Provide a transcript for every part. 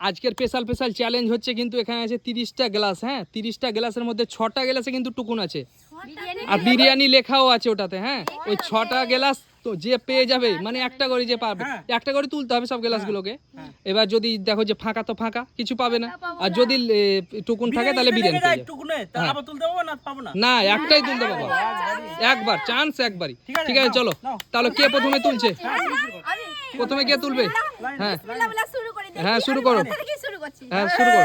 আজকের special challenge হচ্ছে কিন্তু এখানে আছে 30টা গ্লাস। হ্যাঁ, 30টা গ্লাসের মধ্যে 6টা গ্লাসে কিন্তু টুকুন আছে আর বিরিয়ানি লেখাও আছে ওটাতে। হ্যাঁ, ওই 6টা গ্লাস তো যে পেয়ে যাবে, মানে একটা করে যে পাবে, একটা করে তুলতে হবে সব গ্লাসগুলোকে। এবার যদি দেখো যে ফাঁকা তো ফাঁকা, কিছু পাবে না। আর যদি টুকুন থাকে তাহলে বিরিয়ানি পেয়ে যাবে। না, একটাই তুলতে পারবো, একবার চান্স, একবারই। ঠিক আছে, চলো তাহলে কে প্রথমে তুলছে? প্রথমে কে তুলবে? হ্যাঁ হ্যাঁ, শুরু করো। হ্যাঁ, শুরু করো।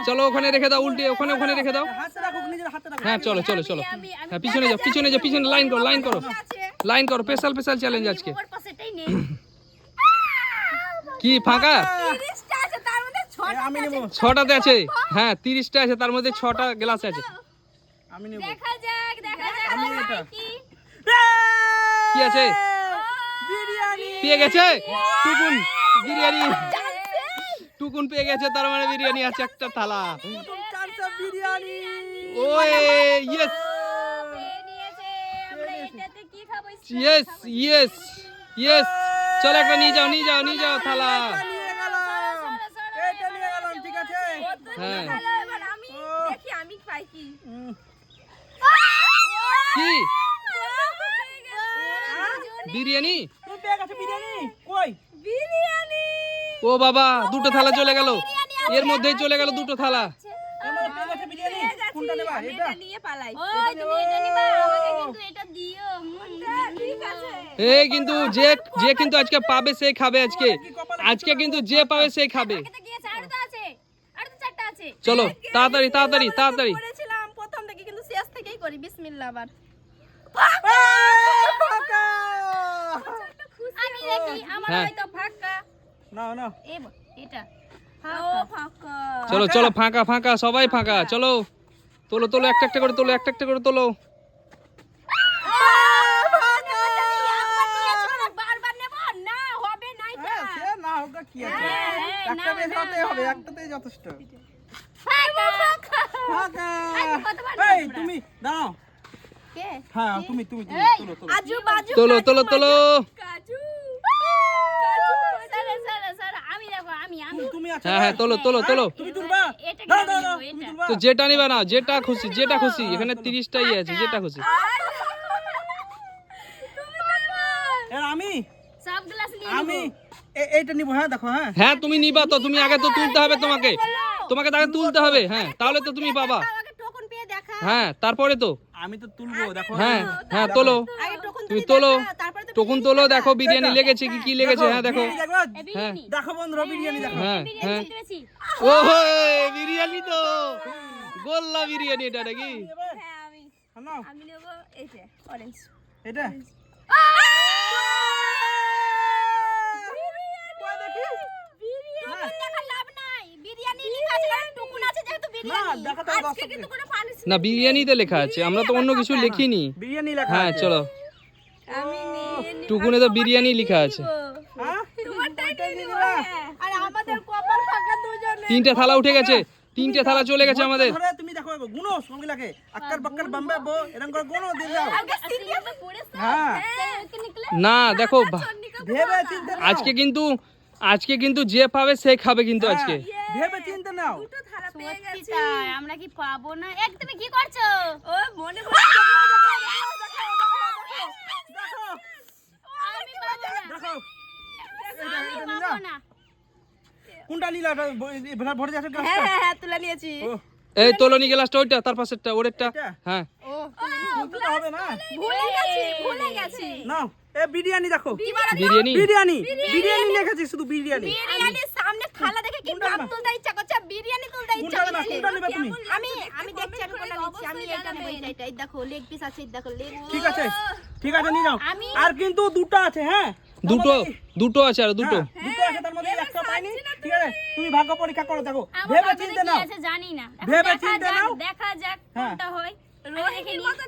চলো ওখানে রেখে দাও, উল্টে ওখানে রেখে দাও। হ্যাঁ, চলো চলো চলো। হ্যাঁ, পিছনে যাও, পিছনে যাও, পিছনে লাইন করো, লাইন করো, লাইন করো। স্পেশাল চ্যালেঞ্জ আজকে। কি ফাঁকা? 6টাতে আছে। হ্যাঁ, 30টা আছে, তার মধ্যে 6টা গ্লাস আছে। দেখা যাক কি আছে? পেয়ে গেছে টুকুন, বিরিয়ানি। টুকুন পেয়ে গেছে, তার মানে বিরিয়ানি আছে একটা থালা। ওই ইয়েস ইয়েস ইয়েস ইয়েস। চলো একটা নিয়ে যাও, নিয়ে যাও, নিয়ে যাও থালা। হ্যাঁ, কি বিরিয়ানি? ও বাবা, দুটো থালা চলে গেল, এর মধ্যেই চলে গেল দুটো থালা। এই কিন্তু যে কিন্তু আজকে পাবে সেই খাবে আজকে। আজকে কিন্তু যে পাবে সেই খাবে। চলো তাড়াতাড়ি তাড়াতাড়ি তাড়াতাড়ি। প্রথম থেকে কিন্তু শেষ থেকেই করি। বিসমিল্লাহ। আবার আমি দেখি আমার হয়তো ফাঁকা। না এটা ফাঁকা। চলো চলো, ফাঁকা ফাঁকা, সবাই ফাঁকা। চলো তোলো তোলো, একটা একটা করে তোলো, একটা একটা করে তোলো। তোলো তোলো তোলো। হ্যাঁ হ্যাঁ, তোলো তোলো তোলো। তো যেটা নিবা না, যেটা খুশি, যেটা খুশি। এখানে 30টাই আছে, যেটা খুশি। আমি এইটা নিব। হ্যাঁ দেখো। হ্যাঁ হ্যাঁ, তুমি নিবা তো, তুমি আগে তো তুলতে হবে তোমাকে, তোমাকে আগে তুলতে হবে। হ্যাঁ, তাহলে তো তুমি পাবা। হ্যাঁ, তারপরে তো আমি তো তুলবো। দেখো। হ্যাঁ হ্যাঁ, তোলো, তুমি তোলো, টুকুন তোলো। দেখো বিরিয়ানি লেগেছে কি কি লেগেছে। হ্যাঁ দেখো। হ্যাঁ দেখো বন্ধুরা, বিরিয়ানি দেখো। হ্যাঁ হ্যাঁ, ও বিরিয়ানি তো, গোল্লা বিরিয়ানি এটা নাকি? আমি নেব এই যে অরেঞ্জ। এটা না, বিরিয়ানিতে লেখা আছে, আমরা তো অন্য কিছু লিখিনি। বিরিয়ানি লেখা। হ্যাঁ চলো, টুকুনে তো বিরিয়ানি লেখা আছে। 3টে থালা উঠে গেছে, 3টে থালা চলে গেছে আমাদের। তুমি দেখো, গুনো সঙ্গিলাকে আক্কার বাক্কার বাম্বে বো, এরকম করে গুনো দিয়ে দাও। হ্যাঁ, না দেখো, ভেবে চিন্তে নাও। আজকে কিন্তু যে পাবে সে খাবে কিন্তু আজকে। ভেবে চিন্তে নাও। দুটো থালা পেয়ে গেছি। আমরা কি পাবো না? তুমি কি করছো? ও মনে করে আমি পাবো না। দেখো আমি পাবো না। কোনটা নিলা? ভরে যাচ্ছে গ্লাসটা। হ্যাঁ তুলে নিয়েছি। এই তোলনি গ্লাসটা, ওইটা তার পাশেরটা, ওরেরটা। হ্যাঁ, তুলতে তো হবে না। ভুলে গেছি। নাও, এ বিরিয়ানি দেখো। বিরিয়ানি বিরিয়ানি বিরিয়ানি লেখেছি, শুধু বিরিয়ানি। বিরিয়ানির সামনে থালা দেখে কি নাম তুলতে ইচ্ছা করছে, বিরিয়ানি তুলতে ইচ্ছা করছে। কোনটা নেবে তুমি? আমি দেখছি আমি কোনটা নিচ্ছি। আমি এটা নেব, এটা এই দেখো লেগ পিস আছে, এই দেখো লেগ। ঠিক আছে নিয়ে যাও। আর কিন্তু দুটো আছে। হ্যাঁ, দুটো আছে, আর দুটো দুটো আছে, তার মধ্যে একটা পাইনি। ঠিক আছে, তুমি ভাগ্য পরীক্ষা করো। দেখো, ভেবে চিন্তে নাও। জানি না, ভেবে চিন্তে নাও। দেখা যাক কোনটা হয়।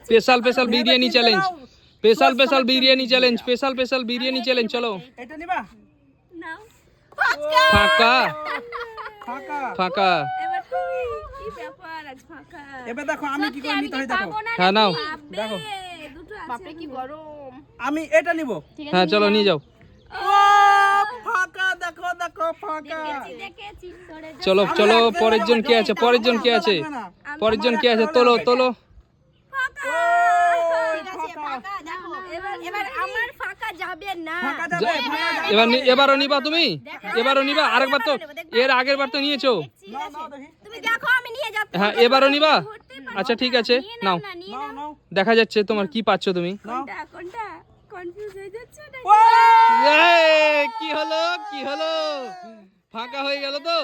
Special biryani challenge, special biryani challenge, special biryani challenge. চলো, এটা নিবা? নাও। ফাঁকা ফাঁকা ফাঁকা। এবার কি ব্যাপার, আজ ফাঁকা। এবার দেখো আমি কি করে নিতে হয়। দেখো। হ্যাঁ নাও। দেখো, দুটো আছে। বাপরে কি গরম। আমি এটা নিব। হ্যাঁ চলো নিয়ে যাও। ও ফাঁকা। দেখো ফাঁকা। দেখেছি সরে যা। চলো চলো পরের জন কে আছে, পরের জন কে আছে, পরের জন কে আছে, তোলো তোলো। ঠিক আছে ফাঁকা দেখো এবার আমার ফাঁকা যাবে না ফাঁকা যাবে, ফাঁকা যাবে। এবারও নিবা তুমি, এবারও নিবা, আরেকবার তো এর আগের বার তো নিয়েছো। নাও নাও দেখি, তুমি দেখো আমি নিয়ে যাচ্ছি হ্যাঁ এবারও নিবা, আচ্ছা ঠিক আছে নাও, না নিয়ে নাও নাও দেখা যাচ্ছে তোমার কি পাচ্ছ তুমি। নাও। কোনটা কনফিউজ হয়ে যাচ্ছে না ও! কি হলো কি হলো, ফাঁকা হয়ে গেল তো।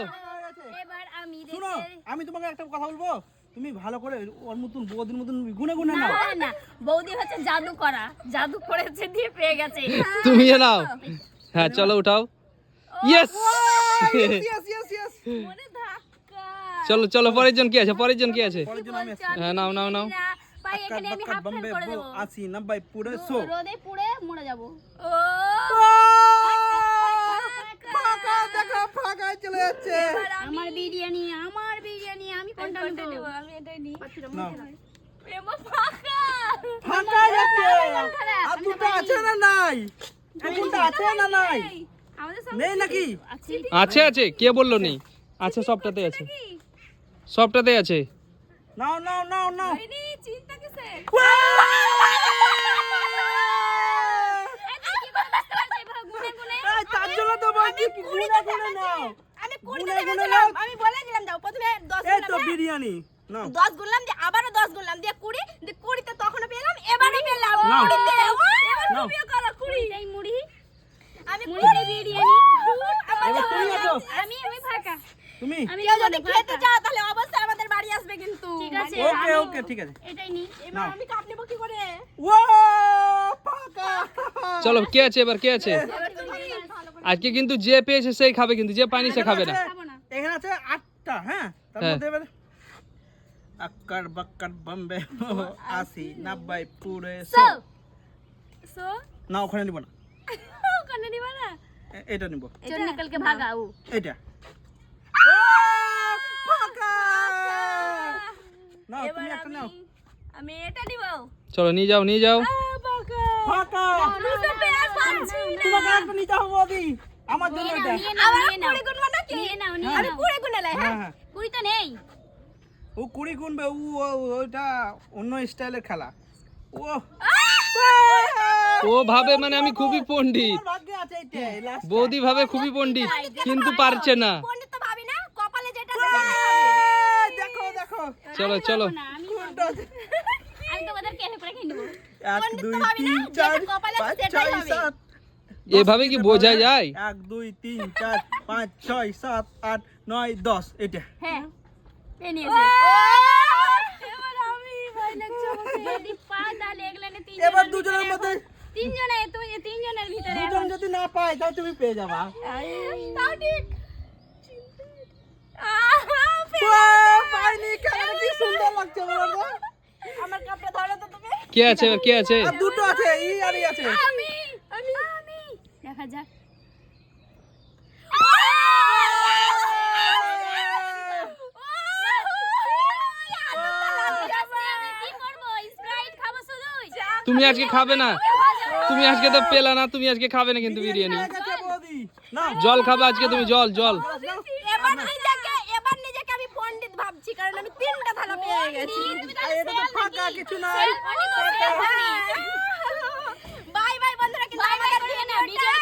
এবার আমি শোনো, দেখে আমি তোমাকে একটা কথা বলবো, তুমি ভালো করে ওর মতন বৌদির মতন গুনে গুনে নাও। না না বৌদি হচ্ছে জাদু করা, জাদু করেছে দিয়ে পেয়ে গেছে। তুমি এ নাও, হ্যাঁ চলো উঠাও, ইয়েস। Yes, yes, yes. মনে ধাক্কা। চলো চলো পরের জন কি আছে, পরের জন কি আছে, পরের জন আমি আছি। হ্যাঁ নাও নাও নাও। ভাই আক্কার এখানে আমি বাক্কার হাফ ফেল বম্বে করে বো, দেব। 80 90 পুরো 100। রোদে পুড়ে মরে যাব। ও ফাঁকা দেখো, ফাঁকা চলে যাচ্ছে। আমার বিরিয়ানি আমি কোনটা নেব? আমি এটাই নিই নাও। এমা ফাঁকা। ফাঁকা যাচ্ছে। খারাপ। আর দুটো আছে না নাই? দুটো আছে না নাই? আমাদের সব নেই নাকি? আছে। আছে আছে, কে বললো নেই, আছে সবটাতে আছে, সবটাতে আছে। নাও নাও নাও নাও। চিন্তা কিসে এই কি করে বুঝতে পারছিস এভাবে গুনে গুনে? এই, তার জন্য তো বলছি কি গুনে গুনে নাও। আমি গুনে 20 গুনে ভেবেছিলাম নাও। আমি বলে দিলাম দাও প্রথমে 10 এই তো গুনলাম বিরিয়ানি নাও। 10 গুনলাম দিয়ে আবারও 10 গুনলাম দিয়ে 20 দিয়ে 20 তে তখনও পেলাম এবারও পেলাম নাও। 20 তে এবার নাও। তুমিও করো 20 এই মুড়ি আমি মুড়ি বিরিয়ানি। এবার তুমি আছো। আমি ফাঁকা। তুমি আমি কেউ যদি ফাঁকা। খেতে চাও তাহলে অবশ্যই আমাদের বাড়ি আসবে কিন্তু ঠিক আছে ওকে আমি- ওকে ঠিক আছে। এটাই নি। এবার নাও। আমি কাপ নেব কি করে ও ফাঁকা। চলো কে আছে এবার, কে আছে, এবার তুমি আজকে কিন্তু যে পেয়েছে সেই খাবে, কিন্তু যে পানি সে খাবে না। খাবো না। এখানে আছে 8টা, হ্যাঁ তার হ্যাঁ। মধ্যে এবার আক্কার বাক্কার বম্বে 80 90 পুরো 100। সো না ওখানে নিব না, ওখানে নিবা না এটা নিব, চল নিকল के भागा वो। এটা। ও ফাঁকা। নাও তুমি একটা নাও। আমি এটা নিব চলো নিয়ে যাও নিয়ে যাও। ফাঁকা। দুটো পেয়ার পাচ্ছি না তোমাকে একটা নিতে হবে বৌদি, আমার জন্য নিয়ে এটা। নাও, নিয়ে নাও, আবার নিয়ে নাও। 20 গুনবো নাকি নিয়ে নাও, নিয়ে আমি নাও। 20 গুনে লাই হ্যাঁ হ্যাঁ হ্যাঁ, কুড়ি তো নেই। ও 20 গুনবে, ওটা অন্য স্টাইলের খেলা। ও ও ভাবে মানে আমি খুবই পণ্ডিত, তোমার ভাগ্যে আছে এইটা, last টা। বৌদি ভাবে খুবই পণ্ডিত কিন্তু পারছে না। পণ্ডিত তো ভাবি না কপালে যেটা দেখো দেখো চলো চলো, না আমি কোনটা? আমি তো ওদের কেটে পড়ে খেয়ে নেবো। 1 2 ভাবি না, 3 যেটা 4 কপালে আছে 5 সেটাই 6 হবে। 7। এভাবে কি বোঝা যায়? 1 2 3 4 5 6 7 8 9 10 এটা। হ্যাঁ এ নিয়েছে। এবার আমি ভয় লাগছে আমাকে। যদি পা তাহলে এগুলানে এবার দুজনের মধ্যে তিনজনে তুই তিনজনের ভিতরে দুজন যদি না পায় তাহলে তুমি পেয়ে যাবা। তাও ঠিক পাইনি, খেলাটা কি সুন্দর লাগছে বলো তো। আমার কাপটা ধরো তো তুমি কে আছে এবার, কে আছে? আর দুটো আছে, এই আর এই আছে। আমি দেখা যাক। কি করবো? স্প্রাইট খাবো শুধুই? তুমি আজকে খাবে না, তুমি আজকে তো পেলা না, তুমি আজকে খাবে না কিন্তু বিরিয়ানি। হয়ে গেছে বৌদি। নাও, জল খাবে আজকে তুমি, জল জল। নাও। এবার নিজেকে আমি পণ্ডিত ভাবছি কারণ আমি 3টা থালা পেয়ে গেছি আর এটা তো ফাঁকা কিছু নাই। অনেক বাই বাই বন্ধুরা কিন্তু বাই বাই আমাদের করে না ভিডিওটা